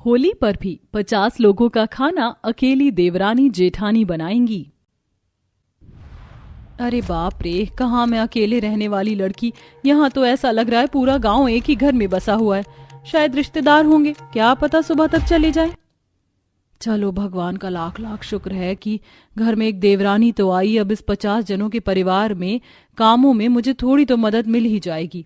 होली पर भी 50 लोगों का खाना अकेली देवरानी जेठानी बनाएंगी। अरे बाप रे, कहाँ मैं अकेले रहने वाली लड़की। यहाँ तो ऐसा लग रहा है पूरा गांव एक ही घर में बसा हुआ है। शायद रिश्तेदार होंगे, क्या पता सुबह तक चले जाए। चलो भगवान का लाख लाख शुक्र है कि घर में एक देवरानी तो आई। अब इस 50 जनों के परिवार में कामों में मुझे थोड़ी तो मदद मिल ही जाएगी।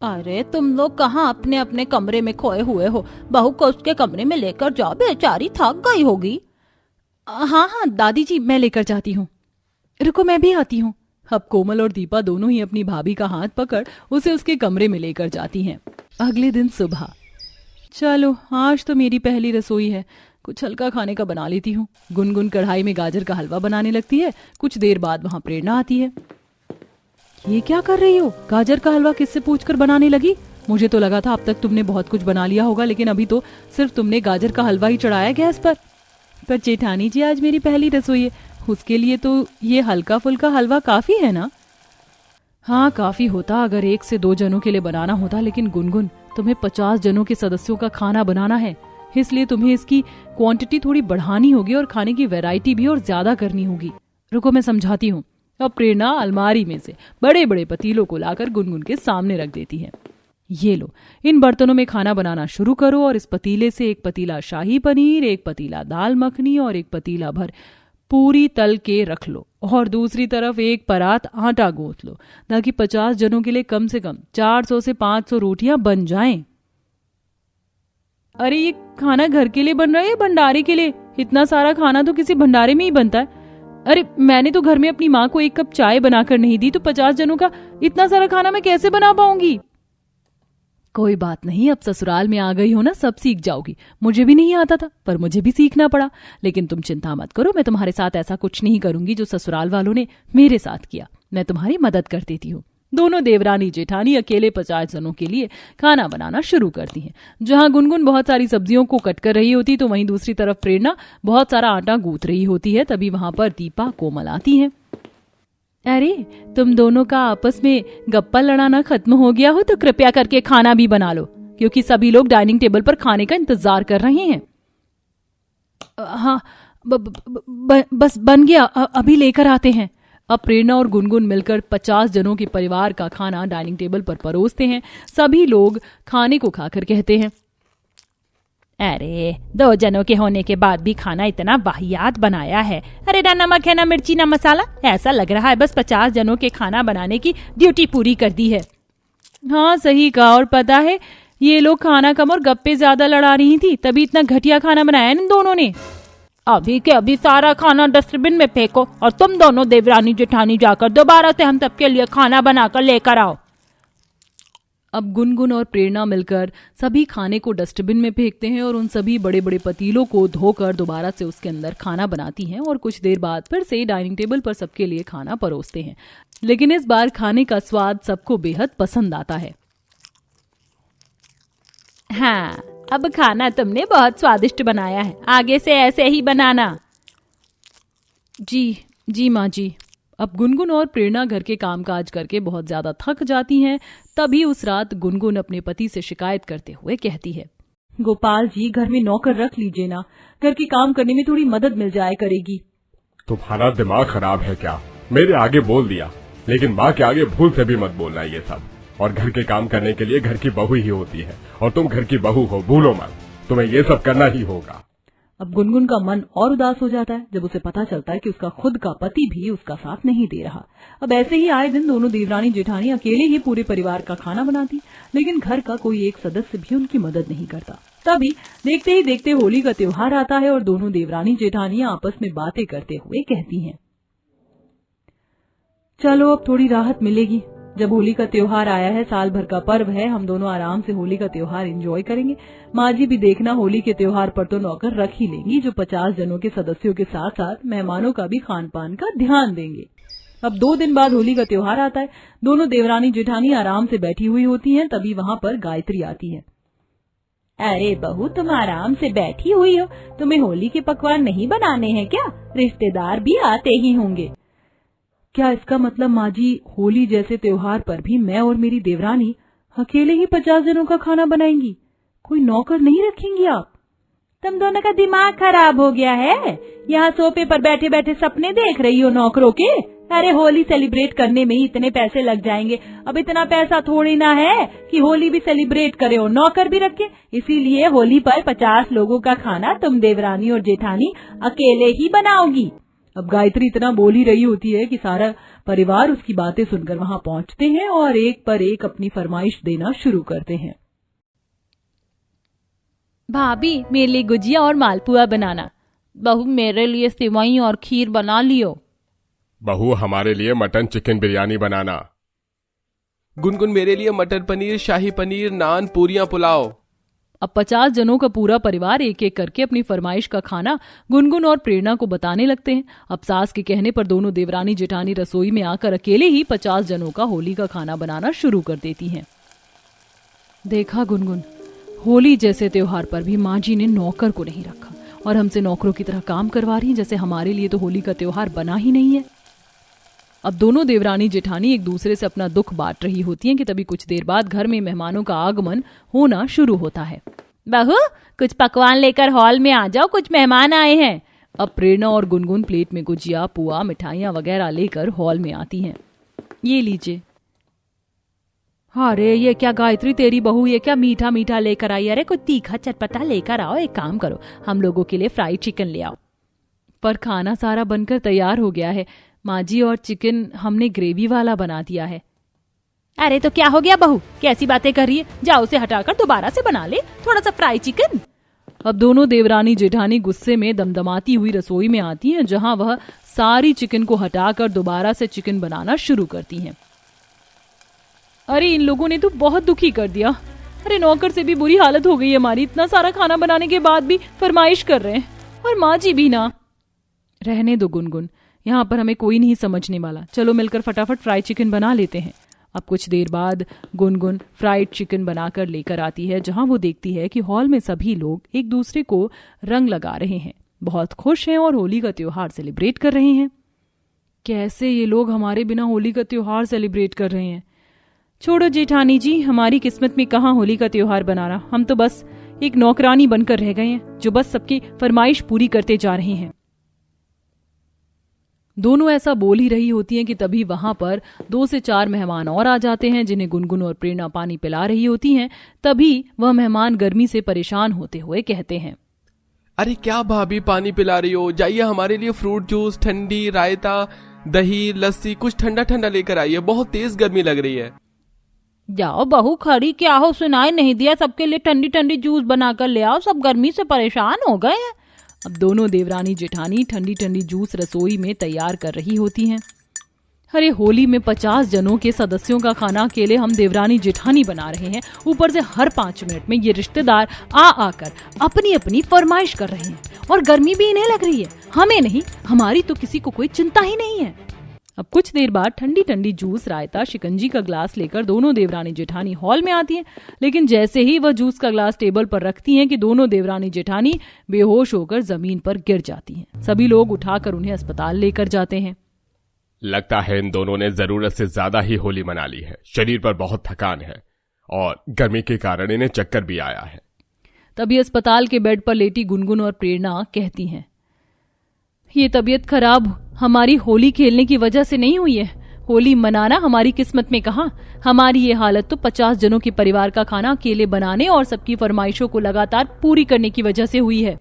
अरे तुम लोग कहाँ अपने अपने कमरे में खोए हुए हो? बहू को उसके कमरे में लेकर जाओ, बेचारी थक गई होगी। हाँ हाँ दादी जी, मैं लेकर जाती हूँ। रुको, मैं भी आती हूँ। अब कोमल और दीपा दोनों ही अपनी भाभी का हाथ पकड़ उसे उसके कमरे में लेकर जाती हैं। अगले दिन सुबह, चलो आज तो मेरी पहली रसोई है, कुछ हल्का खाने का बना लेती हूँ। गुनगुन कढ़ाई में गाजर का हलवा बनाने लगती है। कुछ देर बाद वहाँ प्रेरणा आती है। ये क्या कर रही हो? गाजर का हलवा किससे पूछकर बनाने लगी? मुझे तो लगा था अब तक तुमने बहुत कुछ बना लिया होगा, लेकिन अभी तो सिर्फ तुमने गाजर का हलवा ही चढ़ाया गैस पर। जेठानी जी, आज मेरी पहली रसोई है, उसके लिए तो ये हल्का फुल्का हलवा काफी है ना? हाँ काफी होता अगर 1 से 2 जनों के लिए बनाना होता, लेकिन गुनगुन तुम्हें 50 जनों के सदस्यों का खाना बनाना है, इसलिए तुम्हें इसकी क्वांटिटी थोड़ी बढ़ानी होगी और खाने की वैरायटी भी और ज्यादा करनी होगी। रुको मैं समझाती हूँ। अब प्रेरणा अलमारी में से बड़े बड़े पतीलों को लाकर गुनगुन के सामने रख देती है। ये लो, इन बर्तनों में खाना बनाना शुरू करो और इस पतीले से 1 पतीला शाही पनीर, 1 पतीला दाल मखनी और 1 पतीला भर पूरी तल के रख लो और दूसरी तरफ 1 परात आटा गूंथ लो, ताकि 50 जनों के लिए कम से कम 400 से 500 रोटियां बन जाएं। अरे ये खाना घर के लिए बन रहा है या भंडारे के लिए? इतना सारा खाना तो किसी भंडारे में ही बनता है। अरे मैंने तो घर में अपनी माँ को 1 कप चाय बनाकर नहीं दी, तो 50 जनों का इतना सारा खाना मैं कैसे बना पाऊंगी? कोई बात नहीं, अब ससुराल में आ गई हो ना, सब सीख जाओगी। मुझे भी नहीं आता था, पर मुझे भी सीखना पड़ा। लेकिन तुम चिंता मत करो, मैं तुम्हारे साथ ऐसा कुछ नहीं करूंगी जो ससुराल वालों ने मेरे साथ किया। मैं तुम्हारी मदद कर देती हूँ। दोनों देवरानी जेठानी अकेले 50 जनों के लिए खाना बनाना शुरू करती हैं। जहां गुनगुन बहुत सारी सब्जियों को कट कर रही होती, तो वहीं दूसरी तरफ प्रेरणा बहुत सारा आटा गूंथ रही होती है। तभी वहां पर दीपा कोमल आती हैं। अरे तुम दोनों का आपस में गप्पा लड़ाना खत्म हो गया हो तो कृपया करके खाना भी बना लो, क्योंकि सभी लोग डाइनिंग टेबल पर खाने का इंतजार कर रहे हैं। हाँ बस बन गया, अभी लेकर आते हैं। अब प्रेरणा और गुनगुन मिलकर 50 जनों के परिवार का खाना डाइनिंग टेबल पर परोसते हैं। सभी लोग खाने को खाकर कहते हैं, अरे 2 जनों के होने के बाद भी खाना इतना वाहियात बनाया है। अरे ना नमक है, ना मिर्ची, ना मसाला। ऐसा लग रहा है बस 50 जनों के खाना बनाने की ड्यूटी पूरी कर दी है। हाँ सही कहा, और पता है ये लोग खाना कम और गप्पे ज्यादा लड़ा रही थी, तभी इतना घटिया खाना बनाया इन दोनों ने। अभी के अभी सारा खाना डस्टबिन में फेंको और तुम दोनों देवरानी जेठानी जाकर दोबारा से हम सबके लिए खाना बनाकर लेकर आओ। अब गुनगुन और प्रेरणा मिलकर सभी खाने को डस्टबिन में फेंकते हैं और उन सभी बड़े बड़े पतीलों को धोकर दोबारा से उसके अंदर खाना बनाती हैं और कुछ देर बाद फिर से डाइनिंग टेबल पर सबके लिए खाना परोसते हैं। लेकिन इस बार खाने का स्वाद सबको बेहद पसंद आता है। हाँ, अब खाना तुमने बहुत स्वादिष्ट बनाया है, आगे से ऐसे ही बनाना। जी माँ जी। अब गुनगुन और प्रेरणा घर के कामकाज करके बहुत ज्यादा थक जाती हैं। तभी उस रात गुनगुन अपने पति से शिकायत करते हुए कहती है, गोपाल जी, घर में नौकर रख लीजिए ना, घर के काम करने में थोड़ी मदद मिल जाए करेगी। तुम्हारा दिमाग खराब है क्या? मेरे आगे बोल दिया, लेकिन माँ के आगे भूल से भी मत बोलना ये सब। और घर के काम करने के लिए घर की बहू ही होती है, और तुम घर की बहू हो, भूलो मत, तुम्हें ये सब करना ही होगा। अब गुनगुन का मन और उदास हो जाता है जब उसे पता चलता है कि उसका खुद का पति भी उसका साथ नहीं दे रहा। अब ऐसे ही आए दिन दोनों देवरानी जेठानी अकेले ही पूरे परिवार का खाना बनाती, लेकिन घर का कोई एक सदस्य भी उनकी मदद नहीं करता। तभी देखते ही देखते होली का त्योहार आता है और दोनों देवरानी जेठानी आपस में बातें करते हुए कहती हैं, चलो अब थोड़ी राहत मिलेगी। जब होली का त्योहार आया है, साल भर का पर्व है, हम दोनों आराम से होली का त्योहार एंजॉय करेंगे। माँ जी भी देखना होली के त्योहार पर तो नौकर रख ही लेंगी, जो 50 जनों के सदस्यों के साथ साथ मेहमानों का भी खान पान का ध्यान देंगे। अब 2 दिन बाद होली का त्योहार आता है। दोनों देवरानी जेठानी आराम से बैठी हुई होती हैं। तभी वहाँ पर गायत्री आती है। अरे बहू, तुम आराम से बैठी हुई हो, तुम्हें होली के पकवान नहीं बनाने हैं क्या? रिश्तेदार भी आते ही होंगे। क्या इसका मतलब माँ जी, होली जैसे त्योहार पर भी मैं और मेरी देवरानी अकेले ही 50 जनों का खाना बनाएंगी? कोई नौकर नहीं रखेंगी आप? तुम दोनों का दिमाग खराब हो गया है? यहाँ सोफे पर बैठे बैठे सपने देख रही हो नौकरों के? अरे होली सेलिब्रेट करने में ही इतने पैसे लग जाएंगे। अब इतना पैसा थोड़ी ना है कि होली भी सेलिब्रेट करे और नौकर भी रखे। इसीलिए होली पर 50 लोगों का खाना तुम देवरानी और जेठानी अकेले ही बनाओगी। अब गायत्री इतना बोल ही रही होती है कि सारा परिवार उसकी बातें सुनकर वहाँ पहुँचते हैं और एक पर एक अपनी फरमाइश देना शुरू करते हैं। भाभी मेरे लिए गुजिया और मालपुआ बनाना। बहू मेरे लिए सेवई और खीर बना लियो। बहू हमारे लिए मटन चिकन बिरयानी बनाना। गुनगुन मेरे लिए मटर पनीर, शाही पनीर, नान, पूरियां, पुलाव। अब 50 जनों का पूरा परिवार एक एक करके अपनी फरमाइश का खाना गुनगुन और प्रेरणा को बताने लगते हैं। अब सास के कहने पर दोनों देवरानी जेठानी रसोई में आकर अकेले ही 50 जनों का होली का खाना बनाना शुरू कर देती हैं। देखा गुनगुन, होली जैसे त्योहार पर भी माँ जी ने नौकर को नहीं रखा और हमसे नौकरों की तरह काम करवा रही, जैसे हमारे लिए तो होली का त्योहार बना ही नहीं है। अब दोनों देवरानी जेठानी एक दूसरे से अपना दुख बांट रही होती हैं कि तभी कुछ देर बाद घर में मेहमानों का आगमन होना शुरू होता है। बहू कुछ पकवान लेकर हॉल में आ जाओ, कुछ मेहमान आए हैं। अब प्रेरणा और गुनगुन प्लेट में गुजिया, पुआ, मिठाइयाँ वगैरह लेकर हॉल में आती हैं। ये लीजिए। अरे ये क्या गायत्री तेरी बहू, ये क्या मीठा मीठा लेकर आई? अरे कुछ तीखा चटपटा लेकर आओ। एक काम करो, हम लोगों के लिए फ्राइड चिकन ले आओ। पर खाना सारा बनकर तैयार हो गया है माँ जी, और चिकन हमने ग्रेवी वाला बना दिया है। अरे तो क्या हो गया बहू, कैसी बातें कर रही है? जाओ उसे हटाकर दोबारा से बना ले थोड़ा सा फ्राई चिकन। अब दोनों देवरानी जेठानी गुस्से में दमदमाती हुई रसोई में आती हैं, जहां वह सारी चिकन को हटाकर दोबारा से चिकन बनाना शुरू करती हैं। अरे इन लोगों ने तो बहुत दुखी कर दिया। अरे नौकर से भी बुरी हालत हो गई हमारी, इतना सारा खाना बनाने के बाद भी फरमाइश कर रहे हैं, और माँ जी भी ना। रहने दो गुनगुन, यहाँ पर हमें कोई नहीं समझने वाला। चलो मिलकर फटाफट फ्राइड चिकन बना लेते हैं। अब कुछ देर बाद गुनगुन फ्राइड चिकन बनाकर लेकर आती है, जहां वो देखती है कि हॉल में सभी लोग एक दूसरे को रंग लगा रहे हैं, बहुत खुश हैं और होली का त्योहार सेलिब्रेट कर रहे हैं। कैसे ये लोग हमारे बिना होली का त्योहार सेलिब्रेट कर रहे हैं? छोड़ो जेठानी जी, हमारी किस्मत में कहाँ होली का त्योहार बनाना। हम तो बस एक नौकरानी बनकर रह गए हैं, जो बस सबकी फरमाइश पूरी करते जा रहे हैं। दोनों ऐसा बोल ही रही होती हैं कि तभी वहां पर 2 से 4 मेहमान और आ जाते हैं, जिन्हें गुनगुन और प्रेरणा पानी पिला रही होती हैं। तभी वह मेहमान गर्मी से परेशान होते हुए कहते हैं, अरे क्या भाभी पानी पिला रही हो? जाइए हमारे लिए फ्रूट जूस, ठंडी रायता, दही, लस्सी, कुछ ठंडा ठंडा लेकर आइए, बहुत तेज गर्मी लग रही है। जाओ बहू, खड़ी क्या हो, सुनाई नहीं दिया? सबके लिए ठंडी ठंडी जूस बनाकर ले आओ, सब गर्मी से परेशान हो गए हैं। अब दोनों देवरानी जेठानी ठंडी ठंडी जूस रसोई में तैयार कर रही होती हैं। अरे होली में 50 जनों के सदस्यों का खाना अकेले हम देवरानी जेठानी बना रहे हैं। ऊपर से हर 5 मिनट में ये रिश्तेदार आकर अपनी अपनी फरमाइश कर रहे हैं, और गर्मी भी इन्हें लग रही है, हमें नहीं। हमारी तो किसी को कोई चिंता ही नहीं है। अब कुछ देर बाद ठंडी ठंडी जूस, रायता, शिकंजी का ग्लास लेकर दोनों देवरानी जेठानी हॉल में आती हैं। लेकिन जैसे ही वह जूस का ग्लास टेबल पर रखती हैं कि दोनों देवरानी जेठानी बेहोश होकर जमीन पर गिर जाती हैं। सभी लोग उठाकर उन्हें अस्पताल लेकर जाते हैं। लगता है इन दोनों ने जरूरत से ज्यादा ही होली मना ली है। शरीर पर बहुत थकान है और गर्मी के कारण इन्हें चक्कर भी आया है। तभी अस्पताल के बेड पर लेटी गुनगुन और प्रेरणा कहती हैं, ये तबीयत खराब हमारी होली खेलने की वजह से नहीं हुई है। होली मनाना हमारी किस्मत में कहाँ। हमारी ये हालत तो 50 जनों के परिवार का खाना अकेले बनाने और सबकी फरमाइशों को लगातार पूरी करने की वजह से हुई है।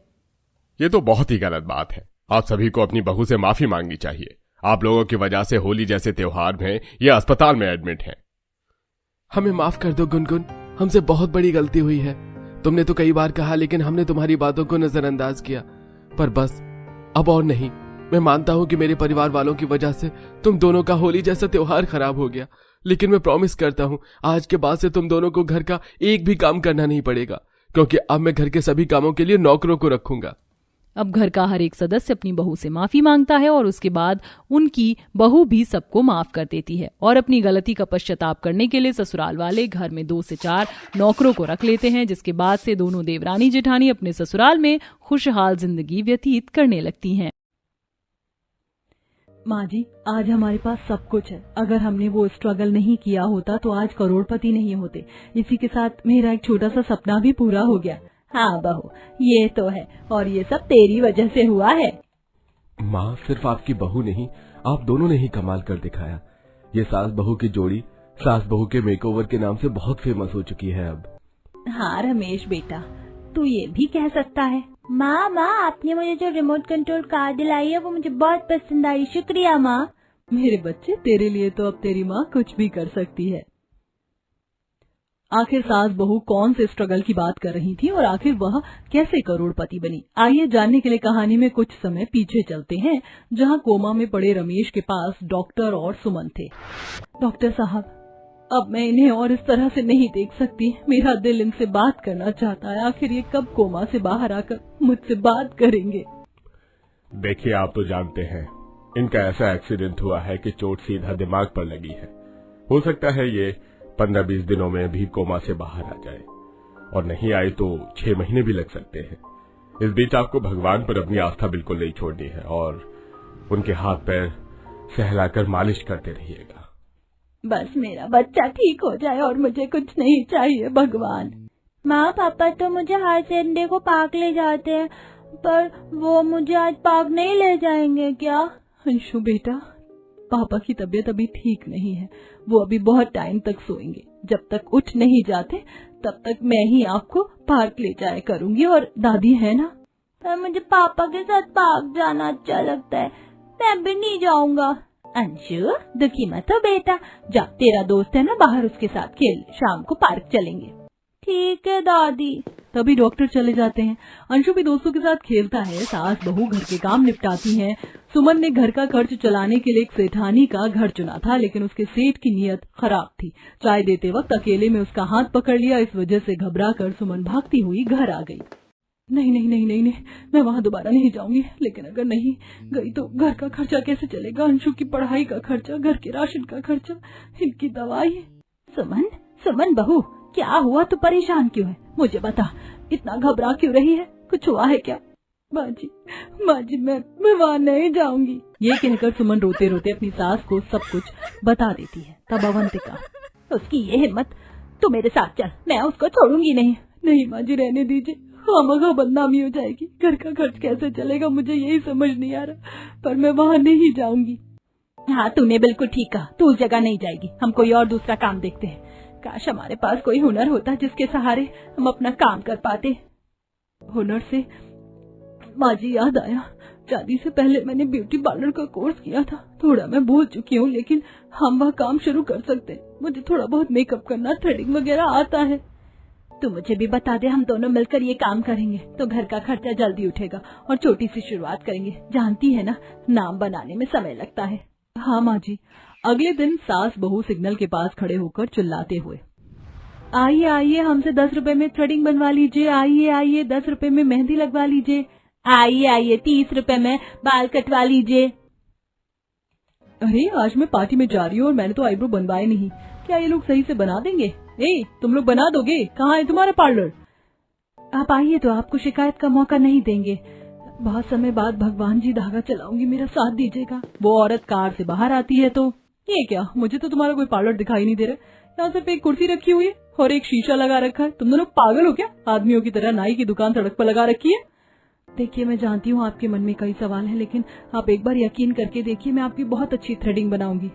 ये तो बहुत ही गलत बात है। आप सभी को अपनी बहू से माफी मांगनी चाहिए। आप लोगों की वजह से होली जैसे त्योहार में ये अस्पताल में एडमिट है। हमें माफ कर दो गुनगुन, हमसे बहुत बड़ी गलती हुई है। तुमने तो कई बार कहा, लेकिन हमने तुम्हारी बातों को नजरअंदाज किया। पर बस अब और नहीं। मैं मानता हूं कि मेरे परिवार वालों की वजह से तुम दोनों का होली जैसा त्योहार खराब हो गया, लेकिन मैं प्रॉमिस करता हूं आज के बाद से तुम दोनों को घर का एक भी काम करना नहीं पड़ेगा, क्योंकि अब मैं घर के सभी कामों के लिए नौकरों को रखूंगा। अब घर का हर एक सदस्य अपनी बहू से माफी मांगता है और उसके बाद उनकी बहू भी सबको माफ कर देती है और अपनी गलती का पश्चाताप करने के लिए ससुराल वाले घर में 2 से 4 नौकरों को रख लेते हैं, जिसके बाद से दोनों देवरानी जेठानी अपने ससुराल में खुशहाल जिंदगी व्यतीत करने लगती हैं। माँ जी, आज हमारे पास सब कुछ है। अगर हमने वो स्ट्रगल नहीं किया होता तो आज करोड़पति नहीं होते। इसी के साथ मेरा एक छोटा सा सपना भी पूरा हो गया। हाँ बहू, ये तो है, और ये सब तेरी वजह से हुआ है। माँ, सिर्फ आपकी बहू नहीं, आप दोनों ने ही कमाल कर दिखाया। ये सास बहू की जोड़ी सास बहू के मेकओवर के नाम से बहुत फेमस हो चुकी है अब। हाँ रमेश बेटा, तू ये भी कह सकता है। माँ, आपने मुझे जो रिमोट कंट्रोल कार दिलाई है वो मुझे बहुत पसंद आई, शुक्रिया माँ। मेरे बच्चे, तेरे लिए तो अब तेरी माँ कुछ भी कर सकती है। आखिर सास बहू कौन से स्ट्रगल की बात कर रही थी और आखिर वह कैसे करोड़पति बनी? आइए जानने के लिए कहानी में कुछ समय पीछे चलते हैं, जहाँ कोमा में पड़े रमेश के पास डॉक्टर और सुमन थे। डॉक्टर साहब, अब मैं इन्हें और इस तरह से नहीं देख सकती। मेरा दिल इनसे बात करना चाहता है। आखिर ये कब कोमा से बाहर आकर मुझसे बात करेंगे? देखिए, आप तो जानते हैं इनका ऐसा एक्सीडेंट हुआ है कि चोट सीधा दिमाग पर लगी है। हो सकता है ये 15-20 दिनों में भी कोमा से बाहर आ जाए, और नहीं आए तो 6 महीने भी लग सकते हैं। इस बीच आपको भगवान पर अपनी आस्था बिल्कुल नहीं छोड़नी है और उनके हाथ पैर सहलाकर मालिश करते रहिएगा। बस मेरा बच्चा ठीक हो जाए और मुझे कुछ नहीं चाहिए भगवान। माँ, पापा तो मुझे हर संडे को पार्क ले जाते हैं, पर वो मुझे आज पार्क नहीं ले जाएंगे क्या? अंशु बेटा, पापा की तबीयत अभी ठीक नहीं है, वो अभी बहुत टाइम तक सोएंगे। जब तक उठ नहीं जाते तब तक मैं ही आपको पार्क ले जाया करूंगी, और दादी है ना? पर मुझे पापा के साथ पार्क जाना अच्छा लगता है, मैं भी नहीं जाऊंगा। अंशु, दुखी मत हो बेटा, जा, तेरा दोस्त है ना बाहर, उसके साथ खेल, शाम को पार्क चलेंगे। ठीक है दादी। तभी डॉक्टर चले जाते हैं। अंशु भी दोस्तों के साथ खेलता है। सास बहू घर के काम निपटाती हैं। सुमन ने घर का खर्च चलाने के लिए एक सेठानी का घर चुना था, लेकिन उसके सेठ की नीयत खराब थी। चाय देते वक्त अकेले में उसका हाथ पकड़ लिया। इस वजह से घबराकर सुमन भागती हुई घर आ गई। नहीं नहीं नहीं नहीं नहीं, मैं वहाँ दोबारा नहीं जाऊंगी। लेकिन अगर नहीं गई तो घर का खर्चा कैसे चलेगा? अंशु की पढ़ाई का खर्चा, घर के राशन का खर्चा, इनकी दवाई। सुमन बहू, क्या हुआ? तू परेशान क्यों है? मुझे बता, इतना घबरा क्यों रही है? कुछ हुआ है क्या? माँ जी, मैं वहाँ नहीं जाऊंगी। ये कहकर सुमन रोते रोते अपनी सास को सब कुछ बता देती है। तब अवंतिका, उसकी ये हिम्मत, तू मेरे साथ चल, मैं उसको छोड़ूंगी नहीं। नहीं माँ जी, रहने दीजिए, खामखा बदनामी हो जाएगी। घर का खर्च कैसे चलेगा, मुझे यही समझ नहीं आ रहा, पर मैं वहाँ नहीं जाऊंगी। हाँ, तूने बिल्कुल ठीक कहा, तू उस जगह नहीं जाएगी। हम कोई और दूसरा काम देखते हैं। काश हमारे पास कोई हुनर होता जिसके सहारे हम अपना काम कर पाते। हुनर से माँ जी याद आया, शादी से पहले मैंने ब्यूटी पार्लर का कोर्स किया था। थोड़ा मैं भूल चुकी हूँ, लेकिन हम वह काम शुरू कर सकते हैं। मुझे थोड़ा बहुत मेकअप करना, थ्रेडिंग वगैरह आता है। तू मुझे भी बता दे, हम दोनों मिलकर ये काम करेंगे तो घर का खर्चा जल्दी उठेगा और छोटी सी शुरुआत करेंगे। जानती है ना, नाम बनाने में समय लगता है। हाँ माँ जी। अगले दिन सास बहू सिग्नल के पास खड़े होकर चिल्लाते हुए, आइए हमसे 10 रुपए में थ्रेडिंग बनवा लीजिए, आइए 10 रुपए में मेहंदी लगवा लीजिए, आइए 30 रुपए में बाल कटवा लीजिए। अरे आज मैं पार्टी में जा रही हूँ और मैंने तो आईब्रो बनवाए नहीं, क्या ये लोग सही से बना देंगे? तुम लोग बना दोगे? कहाँ है तुम्हारा पार्लर? आप आइए तो आपको शिकायत का मौका नहीं देंगे। बहुत समय बाद भगवान जी धागा चलाऊंगी, मेरा साथ दीजिएगा। वो औरत कार से बाहर आती है तो, ये क्या, मुझे तो तुम्हारा कोई पार्लर दिखाई नहीं दे रहा। यहाँ सिर्फ एक कुर्सी रखी हुई है और एक शीशा लगा रखा है। तुम दोनों पागल हो क्या? आदमियों की तरह नाई की दुकान सड़क पर लगा रखी है। देखिए, मैं जानती हूँ आपके मन में कई सवाल हैं, लेकिन आप एक बार यकीन करके देखिए, मैं आपकी बहुत अच्छी थ्रेडिंग बनाऊंगी।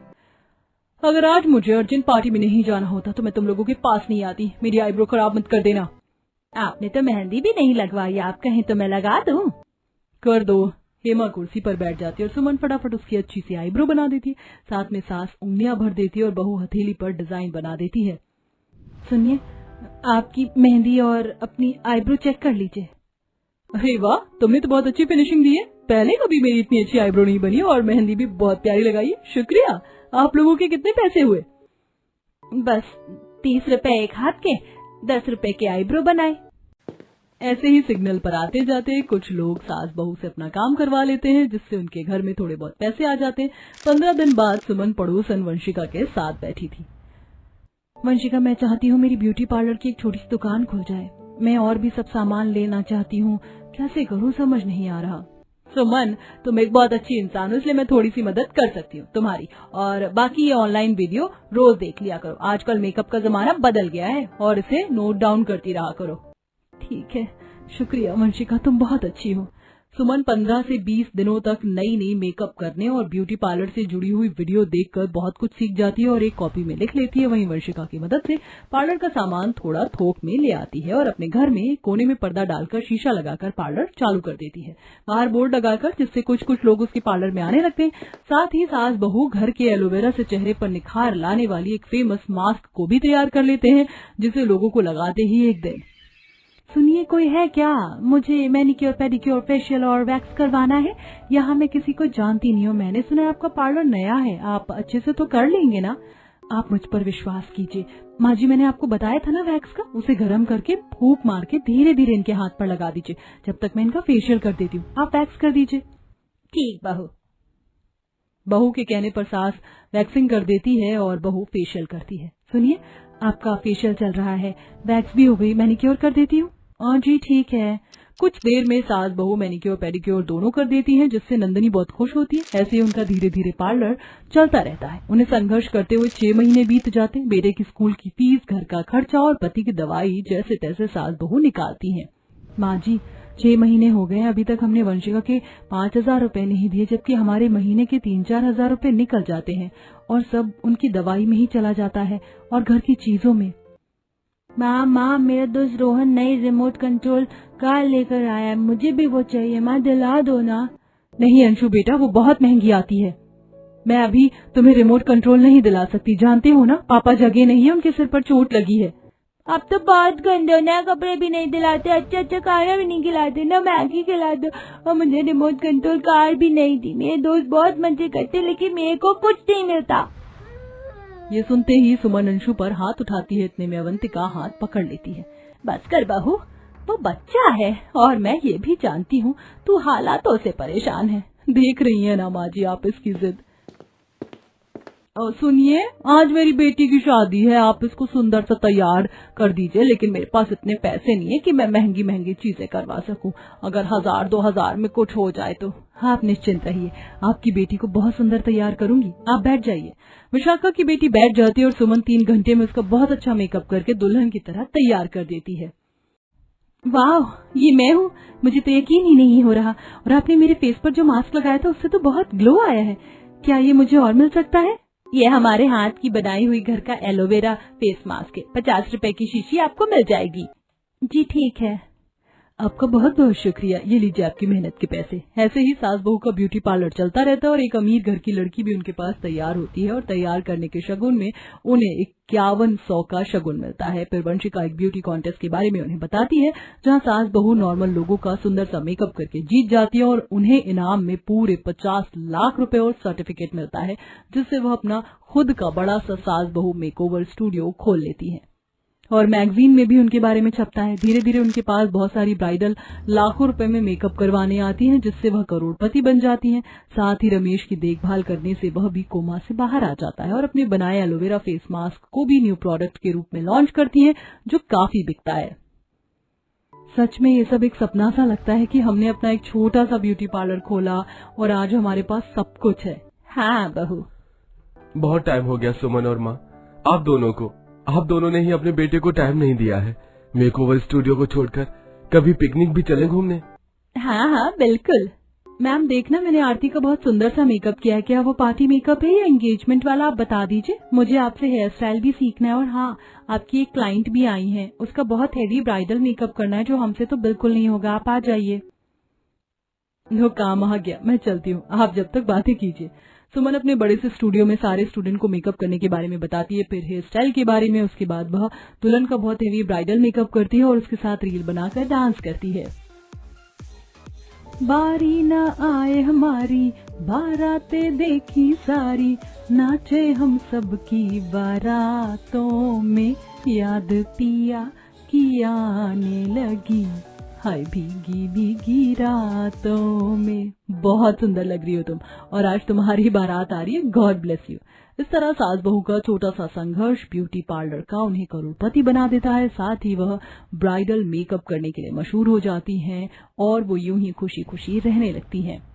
अगर आज मुझे अर्जेंट पार्टी में नहीं जाना होता तो मैं तुम लोगों के पास नहीं आती। मेरी आईब्रो खराब मत कर देना। आपने तो मेहंदी भी नहीं लगवाई, आप कहें तो मैं लगा दूं? कर दो। हेमा कुर्सी पर बैठ जाती है और सुमन फटाफट उसकी अच्छी सी आईब्रो बना देती है। साथ में सास उंगलियां भर देती है और बहू हथेली पर डिजाइन बना देती है। सुनिए, आपकी मेहंदी और अपनी आईब्रो चेक कर लीजिए। अरे वाह, तुमने तो बहुत अच्छी फिनिशिंग दी है। पहले कभी मेरी इतनी अच्छी आईब्रो नहीं बनी और मेहंदी भी बहुत प्यारी लगाई है। शुक्रिया। आप लोगों के कितने पैसे हुए? बस 30 रुपए एक हाथ के, 10 रुपए के आईब्रो बनाए। ऐसे ही सिग्नल पर आते जाते कुछ लोग सास बहू से अपना काम करवा लेते हैं, जिससे उनके घर में थोड़े बहुत पैसे आ जाते हैं। 15 दिन बाद सुमन पड़ोसन वंशिका के साथ बैठी थी। वंशिका, मैं चाहती हूँ मेरी ब्यूटी पार्लर की एक छोटी सी दुकान खुल जाए। मैं और भी सब सामान लेना चाहती हूँ, कैसे करूँ समझ नहीं आ रहा। सुमन, तुम एक बहुत अच्छी इंसान हो, इसलिए मैं थोड़ी सी मदद कर सकती हूँ तुम्हारी। और बाकी ये ऑनलाइन वीडियो रोज देख लिया करो। आजकल मेकअप का जमाना बदल गया है और इसे नोट डाउन करती रहा करो। ठीक है, शुक्रिया वंशिका, तुम बहुत अच्छी हो। सुमन 15 से 20 दिनों तक नई नई मेकअप करने और ब्यूटी पार्लर से जुड़ी हुई वीडियो देखकर बहुत कुछ सीख जाती है और एक कॉपी में लिख लेती है। वहीं वंशिका की मदद से पार्लर का सामान थोड़ा थोक में ले आती है और अपने घर में कोने में पर्दा डालकर शीशा लगाकर पार्लर चालू कर देती है, बाहर बोर्ड लगाकर, जिससे कुछ कुछ लोग उसके पार्लर में आने लगते हैं। साथ ही सास बहू घर के एलोवेरा से चेहरे पर निखार लाने वाली एक फेमस मास्क को भी तैयार कर लेते हैं, जिसे लोगों को लगाते ही एक दिन, सुनिए कोई है क्या? मुझे मैनिक्योर, पेडिक्योर, फेशियल और वैक्स करवाना है। यहाँ मैं किसी को जानती नहीं हूँ। मैंने सुना है आपका पार्लर नया है, आप अच्छे से तो कर लेंगे ना? आप मुझ पर विश्वास कीजिए। माँ जी, मैंने आपको बताया था ना वैक्स का, उसे गर्म करके फूंक मार के धीरे धीरे इनके हाथ पर लगा दीजिए जब तक मैं इनका फेशियल कर देती हूँ। आप वैक्स कर दीजिए। ठीक बहू। बहू के कहने पर सास वैक्सिंग कर देती है और बहू फेशियल करती है। सुनिए, आपका फेशियल चल रहा है, वैक्स भी हो गई, मैनिक्योर कर देती हूँ। हाँ जी ठीक है। कुछ देर में सास बहू मैनिक्योर पेडिक्योर दोनों कर देती हैं, जिससे नंदनी बहुत खुश होती है। ऐसे ही उनका धीरे धीरे पार्लर चलता रहता है। उन्हें संघर्ष करते हुए 6 महीने बीत जाते हैं। बेटे की स्कूल की फीस, घर का खर्चा और पति की दवाई जैसे तैसे सास बहू निकालती हैं। माँ जी, 6 महीने हो गए, अभी तक हमने वंशिका के 5,000 रुपए नहीं दिए, जबकि हमारे महीने के 3-4 हजार रुपए निकल जाते हैं और सब उनकी दवाई में ही चला जाता है और घर की चीजों में। माँ, मेरा दोस्त रोहन नई रिमोट कंट्रोल कार लेकर आया है, मुझे भी वो चाहिए, माँ दिला दो ना। नहीं अंशु बेटा, वो बहुत महंगी आती है। मैं अभी तुम्हें रिमोट कंट्रोल नहीं दिला सकती, जानते हो ना, पापा जगह नहीं है, उनके सिर पर चोट लगी है। आप तो बहुत गंदे हो, नए कपड़े भी नहीं दिलाते, अच्छा खाना भी नहीं खिलाते, ना मैगी खिला दो, और मुझे रिमोट कंट्रोल कार भी नहीं दी। मेरे दोस्त बहुत मजे करते, लेकिन मेरे को कुछ नहीं मिलता। ये सुनते ही सुमन अंशु पर हाथ उठाती है। इतने में अवंतिका हाथ पकड़ लेती है। बस कर बहू, वो बच्चा है और मैं ये भी जानती हूँ तू हालातों से परेशान है। देख रही है ना माँ जी आप इसकी जिद। सुनिए, आज मेरी बेटी की शादी है, आप इसको सुंदर सा तैयार कर दीजिए, लेकिन मेरे पास इतने पैसे नहीं है कि मैं महंगी महंगी चीजें करवा सकूं। अगर 1,000-2,000 में कुछ हो जाए तो। आप निश्चिंत रहिए, आपकी बेटी को बहुत सुंदर तैयार करूंगी, आप बैठ जाइए। विशाखा की बेटी बैठ जाती है और सुमन 3 घंटे में उसका बहुत अच्छा मेकअप करके दुल्हन की तरह तैयार कर देती है। वाह, ये मैं हूँ, मुझे तो यकीन ही नहीं हो रहा। और आपने मेरे फेस पर जो मास्क लगाया था उससे तो बहुत ग्लो आया है। क्या ये मुझे और मिल सकता है? ये हमारे हाथ की बनाई हुई घर का एलोवेरा फेस मास्क है, 50 रुपए की शीशी आपको मिल जाएगी। जी ठीक है, आपका बहुत बहुत शुक्रिया, ये लीजिए आपकी मेहनत के पैसे। ऐसे ही सास बहू का ब्यूटी पार्लर चलता रहता है और एक अमीर घर की लड़की भी उनके पास तैयार होती है और तैयार करने के शगुन में उन्हें 5100 का शगुन मिलता है। फिर वंशिका एक ब्यूटी कॉन्टेस्ट के बारे में उन्हें बताती है, जहां सास बहू नॉर्मल लोगों का सुंदर सा मेकअप करके जीत जाती है और उन्हें इनाम में पूरे 50 लाख रुपए और सर्टिफिकेट मिलता है, जिससे वह अपना खुद का बड़ा सा सास बहू मेकओवर स्टूडियो खोल लेती है। और मैगजीन में भी उनके बारे में छपता है। धीरे धीरे उनके पास बहुत सारी ब्राइडल लाखों रुपए में मेकअप करवाने आती हैं, जिससे वह करोड़पति बन जाती हैं। साथ ही रमेश की देखभाल करने से वह भी कोमा से बाहर आ जाता है और अपने बनाए एलोवेरा फेस मास्क को भी न्यू प्रोडक्ट के रूप में लॉन्च करती हैं, जो काफी बिकता है। सच में ये सब एक सपना सा लगता है कि हमने अपना एक छोटा सा ब्यूटी पार्लर खोला और आज हमारे पास सब कुछ है। हाँ बहू, बहुत टाइम हो गया सुमन और माँ, आप दोनों ने ही अपने बेटे को टाइम नहीं दिया है। मेकओवर स्टूडियो को छोड़कर कभी पिकनिक भी चले घूमने? हाँ बिल्कुल। मैम देखना, मैंने आरती का बहुत सुंदर सा मेकअप किया है। क्या वो पार्टी मेकअप है या एंगेजमेंट वाला, आप बता दीजिए। मुझे आपसे हेयर स्टाइल भी सीखना है। और हाँ, आपकी एक क्लाइंट भी आई है, उसका बहुत हेवी ब्राइडल मेकअप करना है, जो हमसे तो बिल्कुल नहीं होगा। आप आ जाइए। लो काम आ गया, मैं चलती हूँ, आप जब तक बातें कीजिए। सुमन अपने बड़े से स्टूडियो में सारे स्टूडेंट को मेकअप करने के बारे में बताती है, फिर हेयर स्टाइल के बारे में। उसके बाद वह दुल्हन का बहुत हेवी ब्राइडल मेकअप करती है और उसके साथ रील बनाकर डांस करती है। बारी न आए हमारी, बारातें देखी सारी, नाचे हम सब की बारातों में, याद पिया की आने लगी, हाय भीगी भीगी रातों में। बहुत सुंदर लग रही हो तुम, और आज तुम्हारी बारात आ रही है। God bless you. इस तरह सास बहू का छोटा सा संघर्ष ब्यूटी पार्लर का उन्हें करोड़पति बना देता है। साथ ही वह ब्राइडल मेकअप करने के लिए मशहूर हो जाती हैं और वो यूं ही खुशी खुशी रहने लगती हैं।